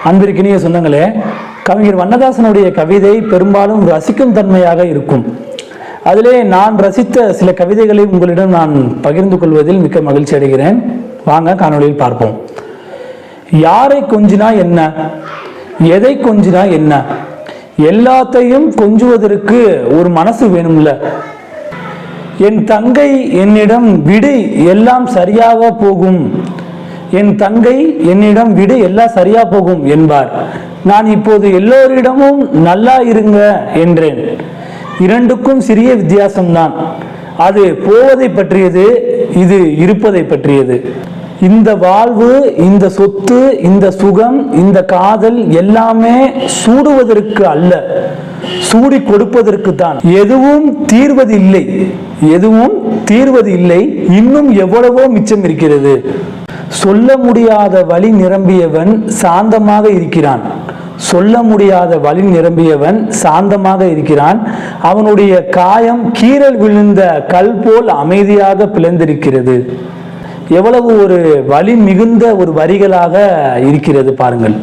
அன்பிற்கினிய சொந்தங்களே, கவிஞர் வண்ணதாசனுடைய கவிதை பெரும்பாலும் ரசிக்கும் தன்மையாக இருக்கும். அதிலே நான் ரசித்த சில கவிதைகளை உங்களிடம் நான் பகிர்ந்து கொள்வதில் மிக்க மகிழ்ச்சி அடைகிறேன். வாங்க காணொளியில் பார்ப்போம். யாரை கொஞ்சினா என்ன, எதை கொஞ்சினா என்ன, எல்லாத்தையும் கொஞ்சுவதற்கு ஒரு மனசு வேணும்ல. என் தங்கை என்னிடம் விடு, எல்லாம் சரியாக போகும். என் தங்கை என்னிடம் விடு, எல்லாம் சரியா போகும் என்பார். நான் இப்போது எல்லோரிடமும் நல்லா இருங்க என்றேன். இரண்டுக்கும் சிறிய வித்தியாசம்தான். அது போவதை பற்றியது, இது இருப்பதை பற்றியது. இந்த வாழ்வு, இந்த சொத்து, இந்த சுகம், இந்த காதல் எல்லாமே சூடுவதற்கு அல்ல, சூடி கொடுப்பதற்கு தான். எதுவும் தீர்வதில்லை, எதுவும் தீர்வதில்லை. இன்னும் எவ்வளவோ மிச்சம் இருக்கிறது. சொல்ல முடியாத வலி நிரம்பியவன் சாந்தமாக இருக்கிறான். சொல்ல முடியாத வலி நிரம்பியவன் சாந்தமாக இருக்கிறான். அவனுடைய காயம் கீறல் விழுந்த கல் போல் அமைதியாக பிளந்திருக்கிறது. எவ்வளவு ஒரு வலி மிகுந்த ஒரு வரிகளாக இருக்கிறது பாருங்கள்.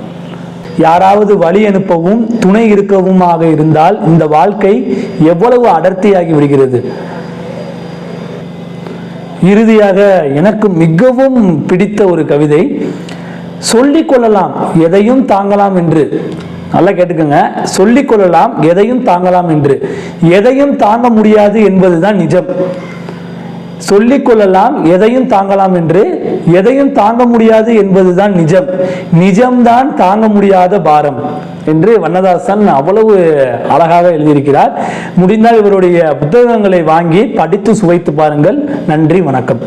யாராவது வழி அனுப்பவும் துணை இருக்கவுமாக இருந்தால் இந்த வாழ்க்கை எவ்வளவு அடர்த்தியாகி விடுகிறது. இறுதியாக எனக்கு மிகவும் பிடித்த ஒரு கவிதை. சொல்லிக் கொள்ளலாம் எதையும் தாங்கலாம் என்று. நல்லா கேட்டுக்கோங்க. சொல்லிக் கொள்ளலாம் எதையும் தாங்கலாம் என்று. எதையும் தாங்க முடியாது என்பதுதான் நிஜம். சொல்லிக் கொள்ளலாம் எதையும் தாங்கலாம் என்று, எதையும் தாங்க முடியாது என்பதுதான் நிஜம். நிஜம்தான் தாங்க முடியாத பாரம் என்று வண்ணதாசன் அவ்வளவு அழகாக எழுதியிருக்கிறார். முடிந்தால் இவருடைய புத்தகங்களை வாங்கி படித்து சுவைத்து பாருங்கள். நன்றி, வணக்கம்.